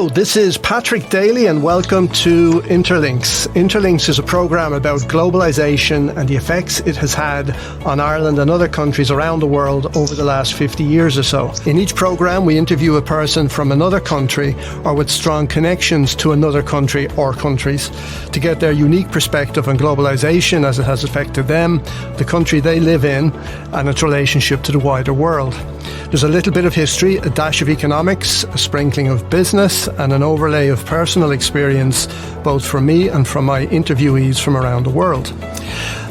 Hello, this is Patrick Daly and welcome to Interlinks. Interlinks is a programme about globalisation and the effects it has had on Ireland and other countries around the world over the last 50 years or so. In each programme we interview a person from another country or with strong connections to another country or countries to get their unique perspective on globalisation as it has affected them, the country they live in and its relationship to the wider world. There's a little bit of history, a dash of economics, a sprinkling of business and an overlay of personal experience, both from me and from my interviewees from around the world.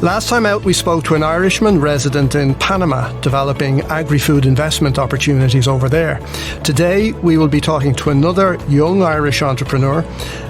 Last time out we spoke to an Irishman resident in Panama, developing agri-food investment opportunities over there. Today we will be talking to another young Irish entrepreneur,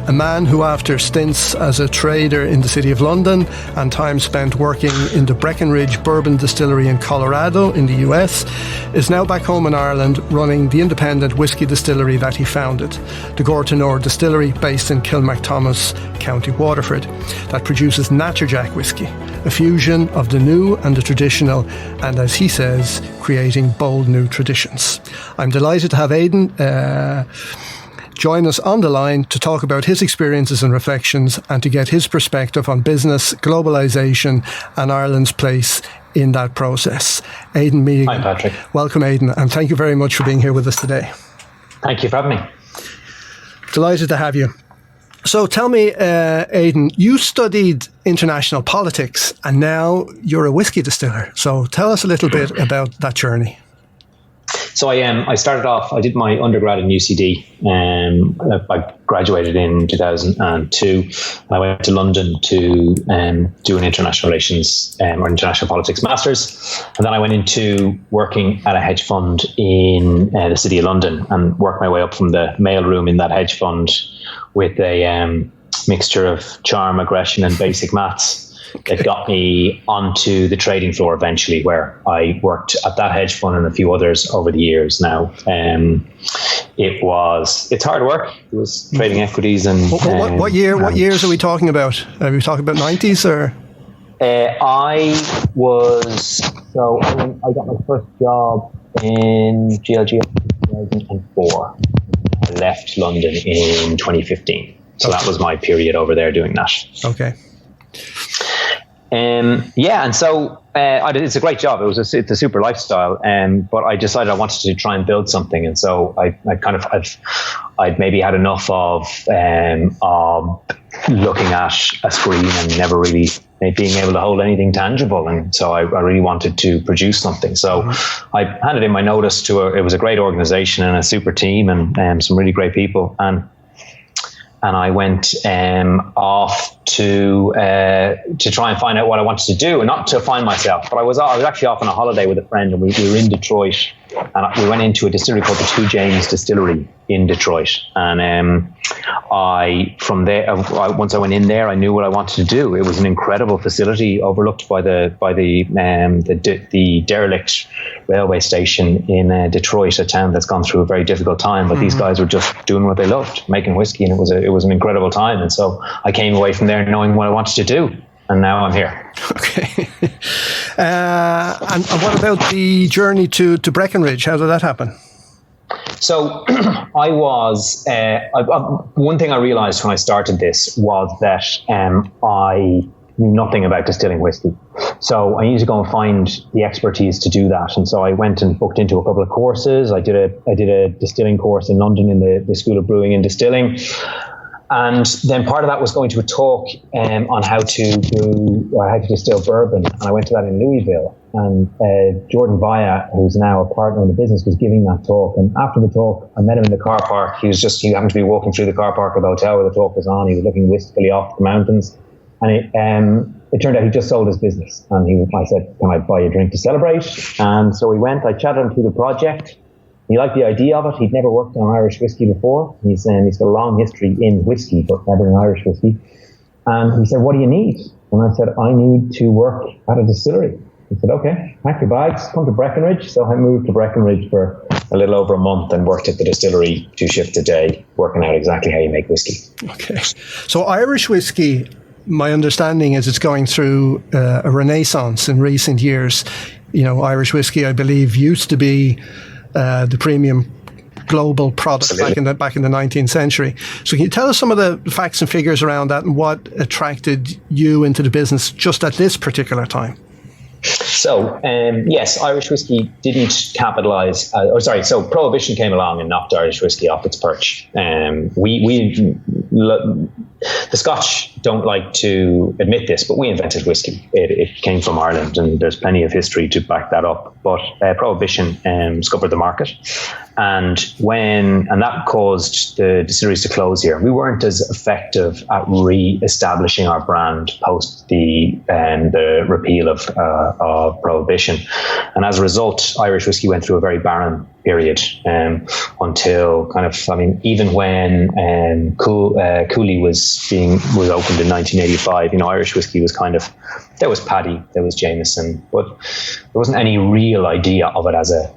a man who after stints as a trader in the City of London and time spent working in the Breckenridge Bourbon Distillery in Colorado in the US, is now back home in Ireland running the independent whisky distillery that he founded, the Gortinore Distillery based in Kilmacthomas, County Waterford, that produces Natterjack Whiskey, a fusion of the new and the traditional, and as he says, creating bold new traditions. I'm delighted to have Aidan join us on the line to talk about his experiences and reflections and to get his perspective on business, globalisation and Ireland's place in that process. Aidan Mehigan. Hi, Patrick. Welcome, Aidan, and thank you very much for being here with us today. Thank you for having me. Delighted to have you. So tell me, Aidan, you studied international politics and now you're a whiskey distiller. So tell us a little bit about that journey. So I started off, I did my undergrad in UCD. I graduated in 2002. I went to London to do an international relations or international politics master's. And then I went into working at a hedge fund in the City of London and worked my way up from the mailroom in that hedge fund with a mixture of charm, aggression and basic maths. It got me onto the trading floor eventually, where I worked at that hedge fund and a few others over the years now. It's hard work. It was trading equities and... What years are we talking about? Are we talking about 90s or...? I got my first job in GLG in 2004. I left London in 2015. So that was my period over there doing that. Okay. And so it's a great job. It's a super lifestyle. But I decided I wanted to try and build something, and so I'd maybe had enough of looking at a screen and never really being able to hold anything tangible. And so I really wanted to produce something. So I handed in my notice to it was a great organization and a super team and some really great people. And I went off to try and find out what I wanted to do, and not to find myself, but I was actually off on a holiday with a friend, and we were in Detroit, and we went into a distillery called the Two James Distillery in Detroit. And from there, once I went in there, I knew what I wanted to do. It was an incredible facility overlooked by the derelict railway station in Detroit, a town that's gone through a very difficult time. But these guys were just doing what they loved, making whiskey, and it was an incredible time. And so I came away from there knowing what I wanted to do. And now I'm here. Okay. And what about the journey to Breckenridge? How did that happen? So I was, one thing I realized when I started this was that I knew nothing about distilling whiskey. So I needed to go and find the expertise to do that. And so I went and booked into a couple of courses. I did a distilling course in London in the School of Brewing and Distilling. And then part of that was going to a talk on how to distill bourbon. And I went to that in Louisville. And Jordan Vaya, who's now a partner in the business, was giving that talk. And after the talk, I met him in the car park. He happened to be walking through the car park of the hotel where the talk was on. He was looking wistfully off the mountains. And it turned out he just sold his business. And I said, can I buy you a drink to celebrate? And so we went. I chatted him through the project. He liked the idea of it. He'd never worked on Irish whiskey before. He's got a long history in whiskey, but never in Irish whiskey. And he said, what do you need? And I said, I need to work at a distillery. He said, okay, pack your bags, come to Breckenridge. So I moved to Breckenridge for a little over a month and worked at the distillery 2 shifts a day, working out exactly how you make whiskey. Okay. So Irish whiskey, my understanding is it's going through a renaissance in recent years. You know, Irish whiskey, I believe, used to be the premium global product back in the 19th century. So can you tell us some of the facts and figures around that and what attracted you into the business just at this particular time? So, yes, Irish whiskey didn't capitalise. So Prohibition came along and knocked Irish whiskey off its perch. The Scotch don't like to admit this, but we invented whiskey. It came from Ireland, and there's plenty of history to back that up. But Prohibition scuppered the market, and that caused the distilleries to close here. We weren't as effective at re-establishing our brand post the repeal of Prohibition, and as a result, Irish whiskey went through a very barren period until even when Cooley was opened in 1985. Irish whiskey was there was Paddy, there was Jameson, but there wasn't any real idea of it as a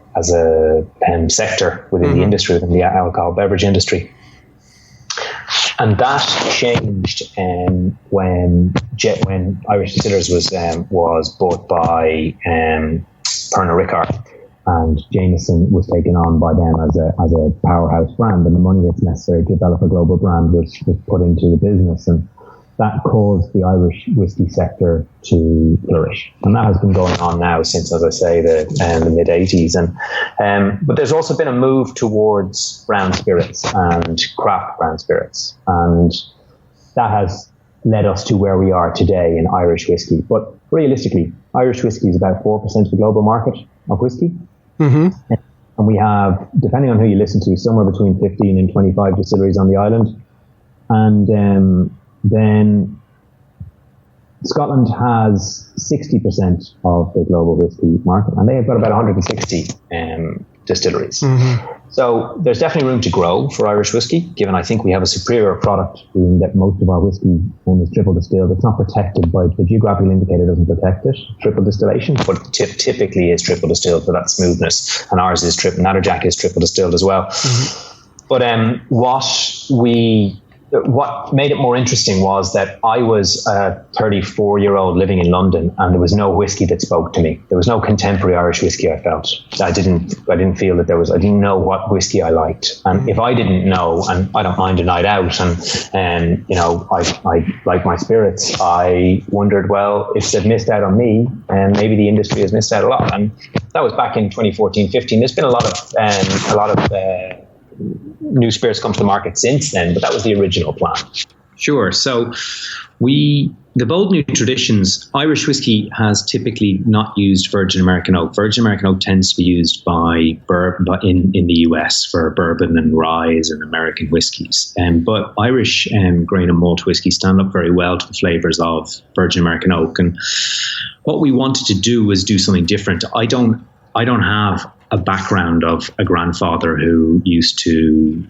sector within the industry, within the alcohol beverage industry. And that changed when Irish Distillers was bought by Pernod Ricard, and Jameson was taken on by them as a powerhouse brand, and the money that's necessary to develop a global brand was put into the business, and that caused the Irish whiskey sector to flourish. And that has been going on now since, as I say, the mid 80s. But there's also been a move towards brown spirits and craft brown spirits, and that has led us to where we are today in Irish whiskey. But realistically, Irish whiskey is about 4% of the global market of whiskey. Mm-hmm. And we have, depending on who you listen to, somewhere between 15 and 25 distilleries on the island. And then Scotland has 60% of the global whiskey market, and they have got about 160 distilleries. Mm-hmm. So there's definitely room to grow for Irish whiskey, given I think we have a superior product in that most of our whiskey is triple distilled. It's not protected by the Geographical Indicator, doesn't protect it, triple distillation, but typically is triple distilled for that smoothness, and ours is Natterjack is triple distilled as well. Mm-hmm. But what made it more interesting was that I was a 34-year-old living in London, and there was no whiskey that spoke to me. There was no contemporary Irish whiskey I felt. I didn't feel that I didn't know what whiskey I liked. And if I didn't know, and I don't mind a night out, and I like my spirits, I wondered, well, if they've missed out on me, and maybe the industry has missed out a lot. And that was back in 2014-15. There's been a lot of new spirits come to the market since then, but that was the original plan. Sure. So the bold new traditions, Irish whiskey has typically not used virgin American oak. Virgin American oak tends to be used by in the US for bourbon and rye and American whiskies. But Irish grain and malt whiskey stand up very well to the flavors of virgin American oak. And what we wanted to do was do something different. I don't have a background of a grandfather who used to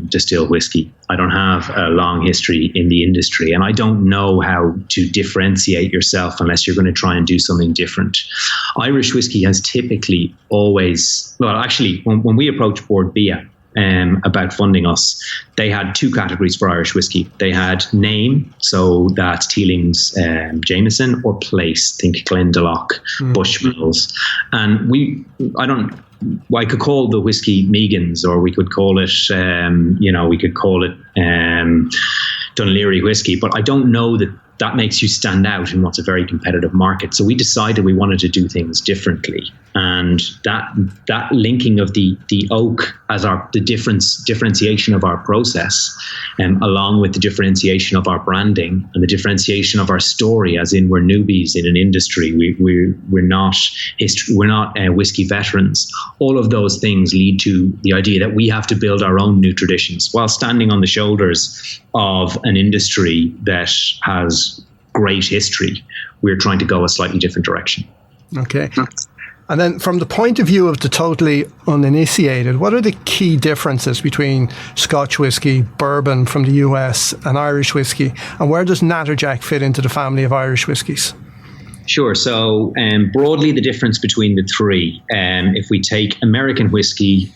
distill whiskey. I don't have a long history in the industry, and I don't know how to differentiate yourself unless you're going to try and do something different. Irish whiskey has typically always, when we approached Board Bia about funding us, they had two categories for Irish whiskey. They had name, so that's Teeling's Jameson, or place, think Glendalough, Bushmills. And I could call the whiskey Mehigan's, or we could call it, Dunleary whiskey, but I don't know that makes you stand out in what's a very competitive market. So we decided we wanted to do things differently, and that linking of the oak as the differentiation of our process, along with the differentiation of our branding and the differentiation of our story, as in we're newbies in an industry, we're not whiskey veterans. All of those things lead to the idea that we have to build our own new traditions while standing on the shoulders of an industry that has great history. We're trying to go a slightly different direction. Okay. And then from the point of view of the totally uninitiated, what are the key differences between Scotch whiskey, bourbon from the US, and Irish whiskey? And where does Natterjack fit into the family of Irish whiskies? Sure. So broadly, the difference between the three, if we take American whiskey,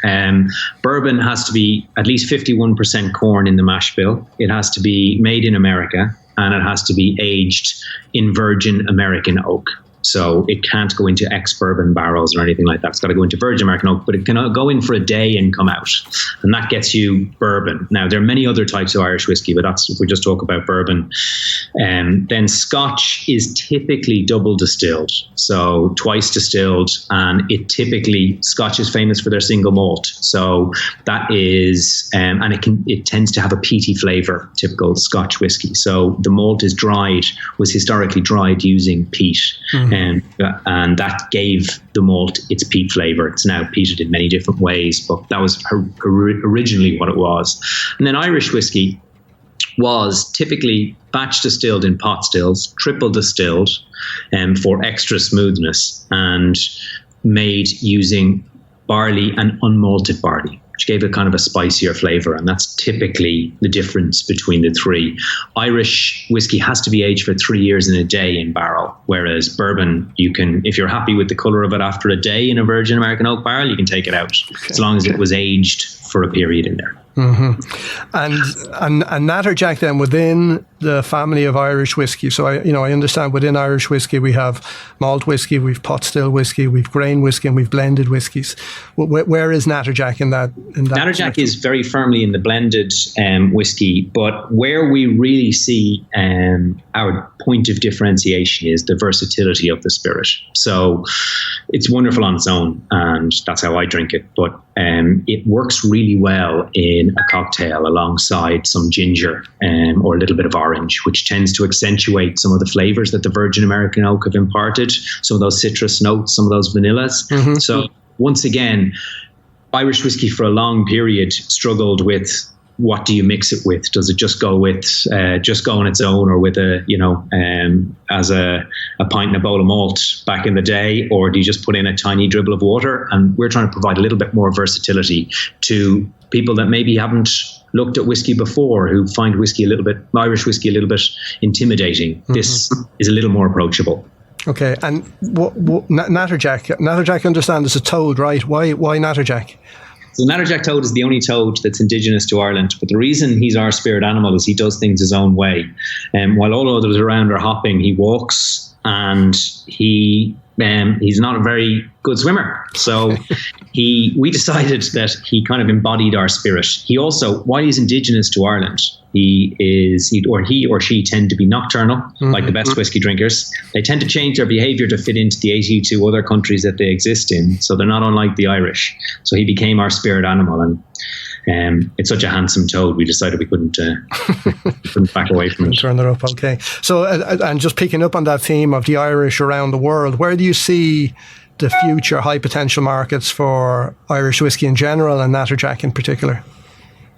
bourbon has to be at least 51% corn in the mash bill. It has to be made in America, and it has to be aged in virgin American oak. So it can't go into ex-bourbon barrels or anything like that. It's got to go into virgin American oak, but it can go in for a day and come out. And that gets you bourbon. Now, there are many other types of Irish whiskey, but that's if we just talk about bourbon. Then Scotch is typically double distilled, so twice distilled, and Scotch is famous for their single malt. So that is, and it tends to have a peaty flavour, typical Scotch whiskey. So the malt was historically dried using peat, and that gave the malt its peat flavour. It's now peated in many different ways, but that was originally what it was. And then Irish whiskey was typically batch distilled in pot stills, triple distilled for extra smoothness, and made using barley and unmalted barley, which gave it kind of a spicier flavour. And that's typically the difference between the three. Irish whiskey has to be aged for 3 years and a day in barrel, whereas bourbon, you can, if you're happy with the colour of it after a day in a virgin American oak barrel, you can take it out, as long as it was aged for a period in there. Mm-hmm. And Natterjack then within the family of Irish whiskey. So I understand within Irish whiskey we have malt whiskey, we've pot still whiskey, we've grain whiskey, and we've blended whiskies. Where is Natterjack in that? Natterjack is very firmly in the blended whiskey, but where we really see our point of differentiation is the versatility of the spirit. So it's wonderful on its own, and that's how I drink it. But it works really well in a cocktail alongside some ginger or a little bit of orange, which tends to accentuate some of the flavors that the virgin American oak have imparted, some of those citrus notes, some of those vanillas. Mm-hmm. So once again, Irish whiskey for a long period struggled with, what do you mix it with? Does it just go on its own, or with as a pint and a bowl of malt back in the day, or do you just put in a tiny dribble of water? And we're trying to provide a little bit more versatility to people that maybe haven't looked at whiskey before, who find Irish whiskey a little bit intimidating. Mm-hmm. This is a little more approachable. Okay, and Natterjack, I understand, is a toad, right? Why Natterjack? So Natterjack toad is the only toad that's indigenous to Ireland, but the reason he's our spirit animal is he does things his own way. While all others around are hopping, he walks, and he's not a very good swimmer. So we decided that he kind of embodied our spirit. He also, while he's indigenous to Ireland, he or she tend to be nocturnal, like the best whiskey drinkers. They tend to change their behaviour to fit into the 82 other countries that they exist in. So they're not unlike the Irish. So he became our spirit animal, and it's such a handsome toad, we decided we couldn't back away from it. Turn it up, okay. So, and just picking up on that theme of the Irish around the world, where do you see the future high potential markets for Irish whiskey in general and Natterjack in particular?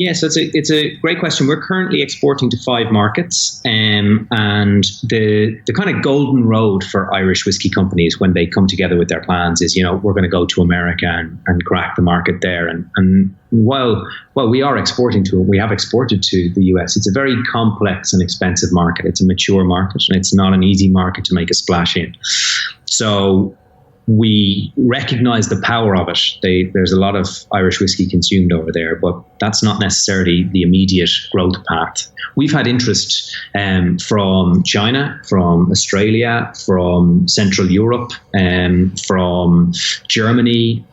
Yeah, so it's a great question. We're currently exporting to 5 markets, and the kind of golden road for Irish whiskey companies when they come together with their plans is, we're going to go to America and crack the market there. And while we are exporting to it, we have exported to the US. It's a very complex and expensive market. It's a mature market, and it's not an easy market to make a splash in. So we recognize the power of it. There's a lot of Irish whiskey consumed over there, but that's not necessarily the immediate growth path. We've had interest from China, from Australia, from Central Europe, from Germany.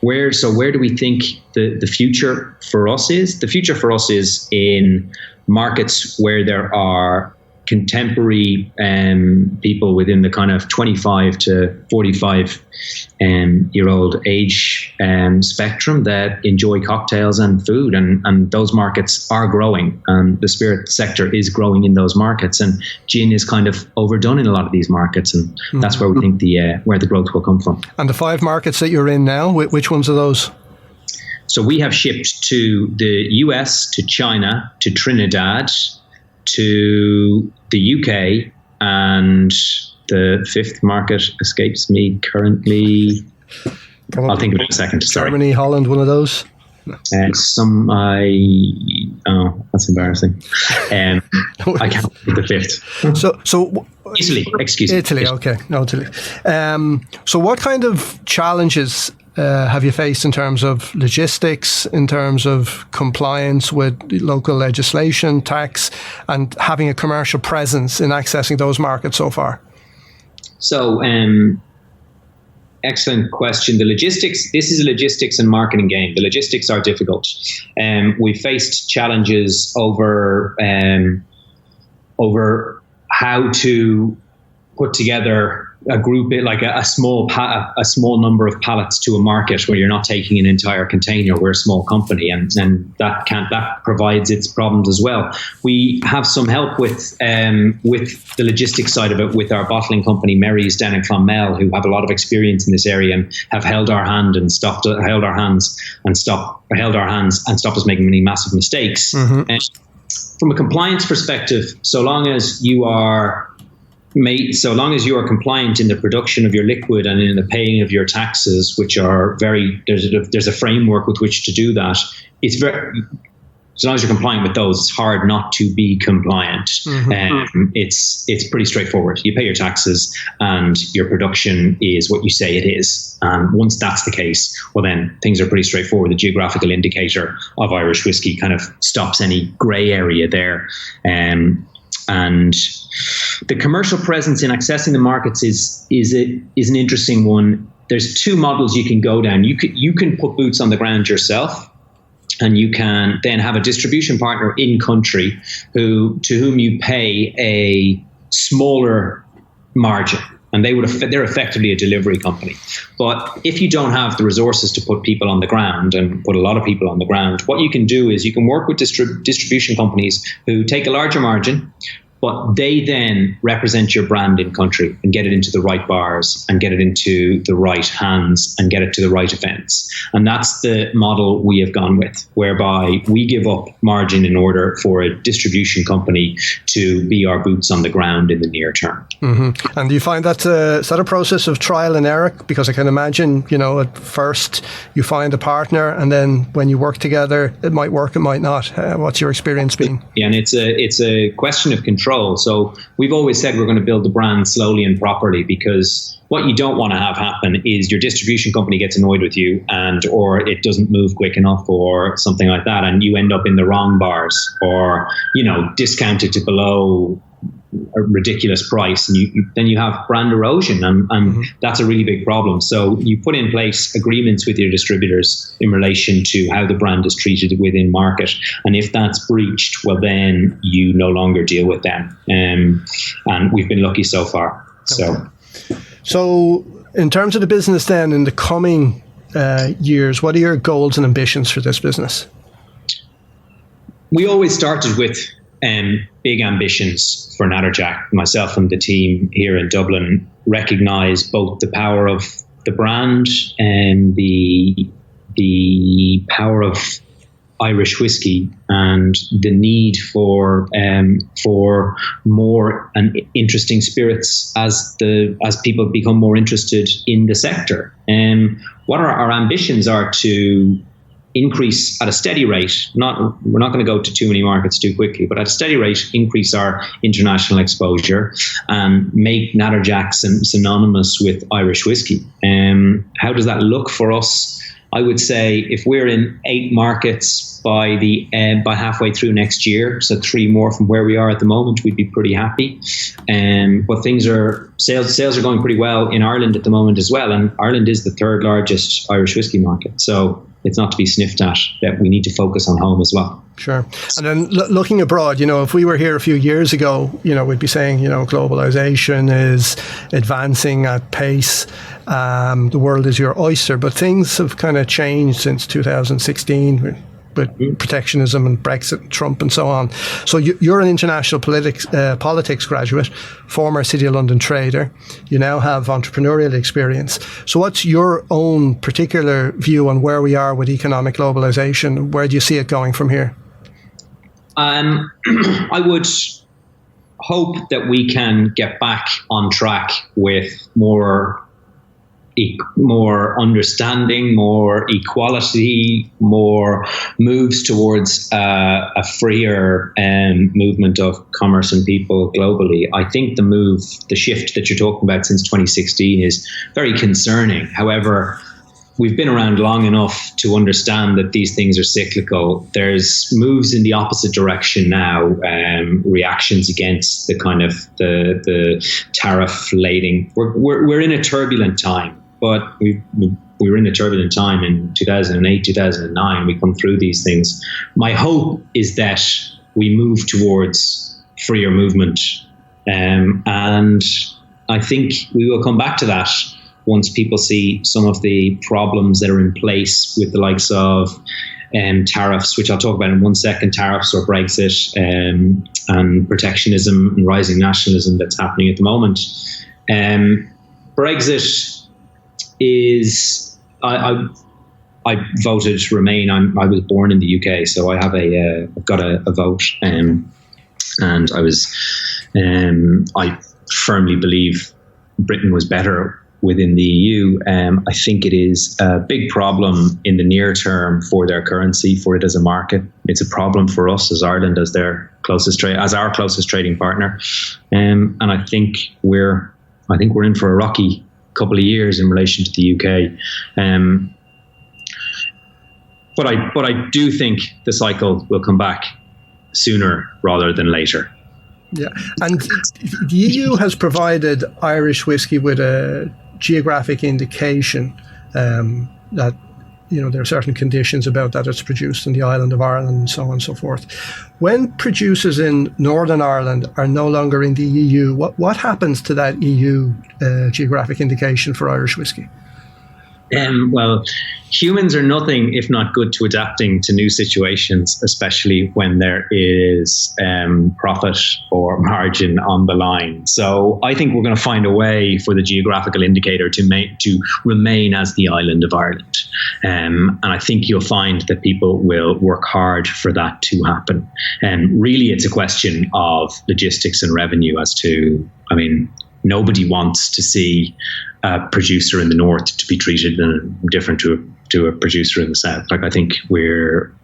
Where do we think the future for us is? The future for us is in markets where there are contemporary people within the kind of 25 to 45 year old age spectrum that enjoy cocktails and food, and those markets are growing, and the spirit sector is growing in those markets, and gin is kind of overdone in a lot of these markets, and that's where we think where the growth will come from. And the 5 markets that you're in now, which ones are those? So we have shipped to the US, to China, to Trinidad, to the UK, and the 5th market escapes me currently. I'll think of it in a second. Sorry. Germany, Holland, one of those? That's embarrassing. I can't think of the 5th. So Italy, excuse me. Italy, okay. No, Italy. So what kind of challenges have you faced in terms of logistics, in terms of compliance with local legislation, tax, and having a commercial presence in accessing those markets so far? So, excellent question. The logistics, this is a logistics and marketing game. The logistics are difficult. We faced challenges over how to put together a group, like a small number of pallets to a market where you're not taking an entire container. We're a small company, and that provides its problems as well. We have some help with the logistics side of it with our bottling company Mary's down in Clonmel, who have a lot of experience in this area and have held our hands and stopped us making any massive mistakes. Mm-hmm. And from a compliance perspective, so long as you are compliant in the production of your liquid and in the paying of your taxes, which are there's a framework with which to do that. As long as you're compliant with those, it's hard not to be compliant. Mm-hmm. It's pretty straightforward. You pay your taxes and your production is what you say it is. And once that's the case, well, then things are pretty straightforward. The geographical indicator of Irish whiskey kind of stops any grey area there. And the commercial presence in accessing the markets is an interesting one. There's two models you can go down. You can put boots on the ground yourself, and you can then have a distribution partner in country to whom you pay a smaller margin, and they're effectively a delivery company. But if you don't have the resources to put people on the ground and put a lot of people on the ground, what you can do is you can work with distribution companies who take a larger margin, but they then represent your brand in country and get it into the right bars and get it into the right hands and get it to the right events. And that's the model we have gone with, whereby we give up margin in order for a distribution company to be our boots on the ground in the near term. Mm-hmm. And do you find is that a process of trial and error? Because I can imagine, at first you find a partner, and then when you work together, it might work, it might not. What's your experience been? Yeah, and it's a question of control. So we've always said we're going to build the brand slowly and properly, because what you don't want to have happen is your distribution company gets annoyed with you or it doesn't move quick enough or something like that, and you end up in the wrong bars or discounted to below a ridiculous price, and then you have brand erosion, and mm-hmm. that's a really big problem. So you put in place agreements with your distributors in relation to how the brand is treated within market, and if that's breached, well, then you no longer deal with them. And we've been lucky so far. So in terms of the business then, in the coming years, what are your goals and ambitions for this business? We always started with big ambitions for Natterjack. Myself and the team here in Dublin recognise both the power of the brand and the power of Irish whiskey and the need for more and interesting spirits as people become more interested in the sector. What our ambitions are to increase at a steady rate. We're not going to go to too many markets too quickly, but at a steady rate, increase our international exposure and make Natterjack synonymous with Irish whiskey. How does that look for us? I would say if we're in 8 markets by halfway through next year, so 3 more from where we are at the moment, we'd be pretty happy. But sales are going pretty well in Ireland at the moment as well, and Ireland is the 3rd largest Irish whiskey market. So it's not to be sniffed at, that we need to focus on home as well. Sure. And then looking abroad, if we were here a few years ago, we'd be saying, globalisation is advancing at pace. The world is your oyster, but things have kind of changed since 2016 with protectionism and Brexit and Trump and so on. So you're an international politics graduate, former City of London trader. You now have entrepreneurial experience. So what's your own particular view on where we are with economic globalisation? Where do you see it going from here? I would hope that we can get back on track with more understanding, more equality, more moves towards a freer movement of commerce and people globally. I think the shift that you're talking about since 2016 is very concerning. However, we've been around long enough to understand that these things are cyclical. There's moves in the opposite direction now, reactions against the kind of the tariff lading. We're in a turbulent time, but we were in a turbulent time in 2008, 2009. We come through these things. My hope is that we move towards freer movement, and I think we will come back to that once people see some of the problems that are in place with the likes of tariffs, which I'll talk about in 1 second, tariffs or Brexit, and protectionism and rising nationalism that's happening at the moment. Brexit is, I voted Remain. I was born in the UK, so I have I've got a vote, and I firmly believe Britain was better within the EU. I think it is a big problem in the near term for their currency, for it as a market. It's a problem for us as Ireland, as their closest as our closest trading partner. And I think we're in for a rocky couple of years in relation to the UK. But I do think the cycle will come back sooner rather than later. Yeah, and the EU has provided Irish whiskey with a geographic indication that, you know, there are certain conditions about that it's produced in the island of Ireland and so on and so forth. When producers in Northern Ireland are no longer in the EU, what happens to that EU geographic indication for Irish whiskey? Well, humans are nothing if not good to adapting to new situations, especially when there is profit or margin on the line. So I think we're going to find a way for the geographical indicator to remain as the island of Ireland. And I think you'll find that people will work hard for that to happen. And really, it's a question of logistics and revenue as to, nobody wants to see a producer in the north to be treated different to a producer in the south. Like, I think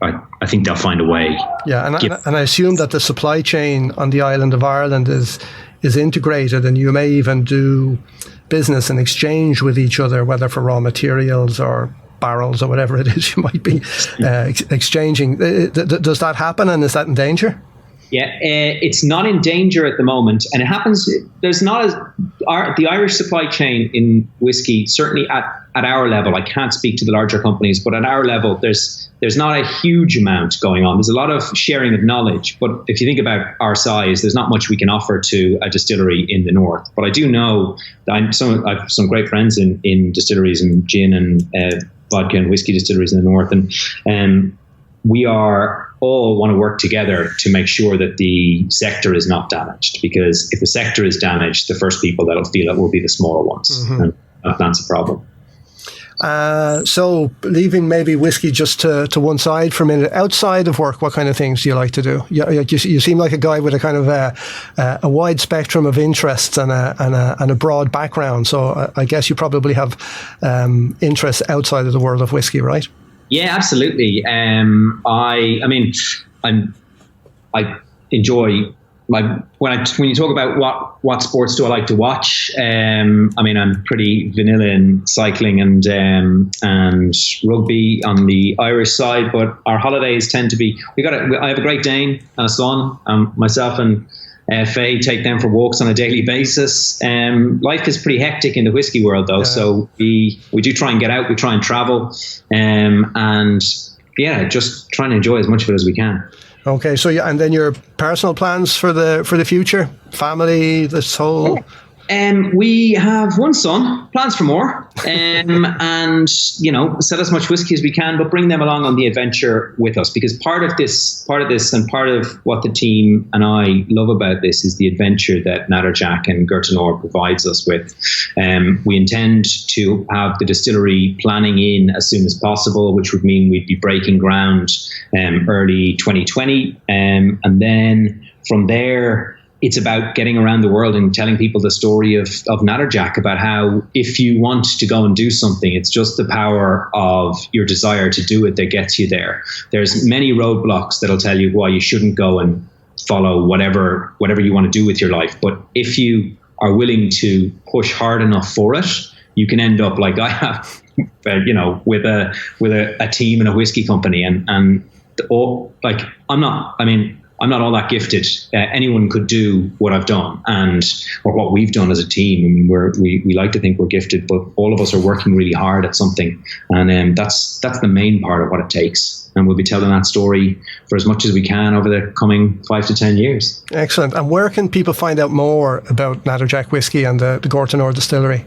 I think they'll find a way. Yeah, and I assume that the supply chain on the island of Ireland is integrated, and you may even do business and exchange with each other, whether for raw materials or barrels or whatever it is you might be exchanging. Does that happen, and is that in danger? Yeah, it's not in danger at the moment, and it happens. There's not the Irish supply chain in whiskey, certainly at our level. I can't speak to the larger companies, but at our level, there's not a huge amount going on. There's a lot of sharing of knowledge, but if you think about our size, there's not much we can offer to a distillery in the north. But I do know that I have some great friends in distilleries and gin and vodka and whiskey distilleries in the north, and we all want to work together to make sure that the sector is not damaged, because if the sector is damaged, the first people that'll feel it will be the smaller ones. Mm-hmm. And that's a problem. So leaving maybe whiskey just to one side for a minute, outside of work, what kind of things do you like to do? You seem like a guy with a kind of a wide spectrum of interests and a broad background. So I guess you probably have interests outside of the world of whiskey, right? Yeah, absolutely. I enjoy when you talk about what sports do I like to watch. I'm pretty vanilla in cycling and rugby on the Irish side, but our holidays tend to be. I have a Great Dane and a son. Myself and Faye take them for walks on a daily basis. Life is pretty hectic in the whiskey world, though, so we do try and get out. We try and travel, and just trying to enjoy as much of it as we can. Okay, so and then your personal plans for the future, family, this whole. We have one son, plans for more, and sell as much whiskey as we can, but bring them along on the adventure with us, because part of this and part of what the team and I love about this is the adventure that Natterjack and Gortinore provides us with. We intend to have the distillery planning in as soon as possible, which would mean we'd be breaking ground early 2020, and then from there, it's about getting around the world and telling people the story of Natterjack, about how if you want to go and do something, it's just the power of your desire to do it that gets you there. There's many roadblocks that'll tell you why you shouldn't go and follow whatever you want to do with your life. But if you are willing to push hard enough for it, you can end up like I have, with a team in a whiskey company, and like I'm not all that gifted. Anyone could do what I've done or what we've done as a team. I mean, we like to think we're gifted, but all of us are working really hard at something, and that's the main part of what it takes. And we'll be telling that story for as much as we can over the coming 5 to 10 years. Excellent. And where can people find out more about Natterjack Whiskey and the Gortinore Distillery?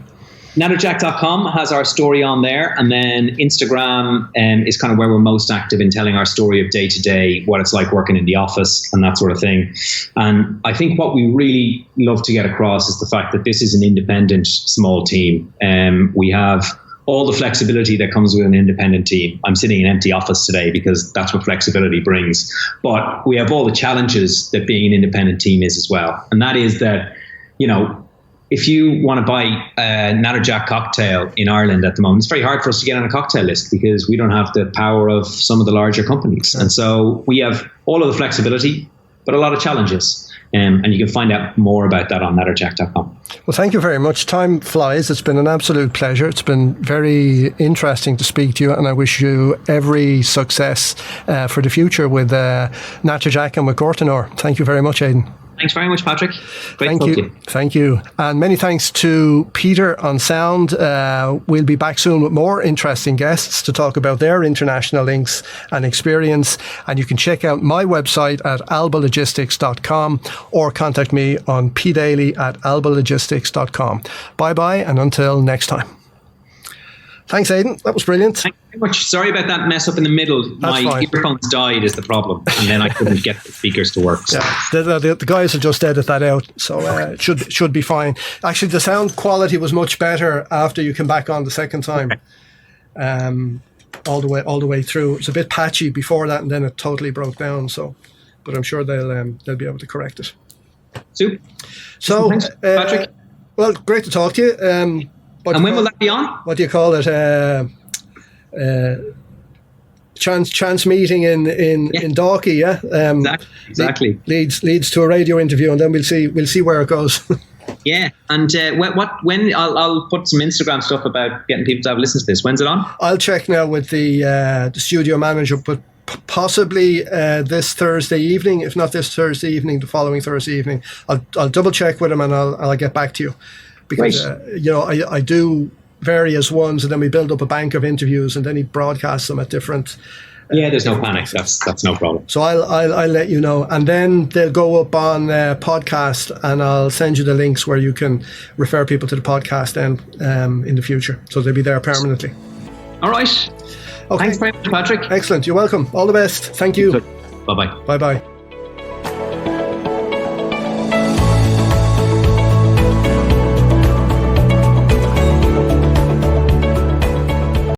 Natterjack.com has our story on there, and then Instagram is kind of where we're most active in telling our story of day to day, what it's like working in the office and that sort of thing. And I think what we really love to get across is the fact that this is an independent small team. We have all the flexibility that comes with an independent team. I'm sitting in an empty office today because that's what flexibility brings. But we have all the challenges that being an independent team is as well. And that is that, if you want to buy a Natterjack cocktail in Ireland at the moment, it's very hard for us to get on a cocktail list because we don't have the power of some of the larger companies. And so we have all of the flexibility, but a lot of challenges. And you can find out more about that on natterjack.com. Well, thank you very much. Time flies. It's been an absolute pleasure. It's been very interesting to speak to you, and I wish you every success for the future with Natterjack and with Gortinore. Thank you very much, Aidan. Thanks very much, Patrick. Great Thank to talk you. to you. Thank you. And many thanks to Peter on sound. We'll be back soon with more interesting guests to talk about their international links and experience. And you can check out my website at albalogistics.com or contact me on pdaly@albalogistics.com. Bye-bye, and until next time. Thanks, Aidan. That was brilliant. Thank you very much. Sorry about that mess up in the middle. That's My fine. earphones died is the problem, and then I couldn't get the speakers to work. So. Yeah, the guys will just edit that out, so it should be fine. Actually, the sound quality was much better after you came back on the second time, all the way through. It was a bit patchy before that, and then it totally broke down. So, but I'm sure they'll be able to correct it. Super. So, thanks, Patrick. Well, great to talk to you. And when will that be on? What do you call it? Chance meeting in Dalkey, yeah. Exactly. Leads to a radio interview, and then we'll see where it goes. Yeah, and when I'll put some Instagram stuff about getting people to have a listen to this. When's it on? I'll check now with the studio manager, but possibly this Thursday evening. If not this Thursday evening, the following Thursday evening. I'll double check with him, and I'll get back to you. Because I do various ones, and then we build up a bank of interviews, and then he broadcasts them at different. There's no panic. That's no problem. So I'll let you know, and then they'll go up on podcast, and I'll send you the links where you can refer people to the podcast then in the future. So they'll be there permanently. All right. Okay. Thanks very much, Patrick. Excellent. You're welcome. All the best. Thank you. Bye bye. Bye bye.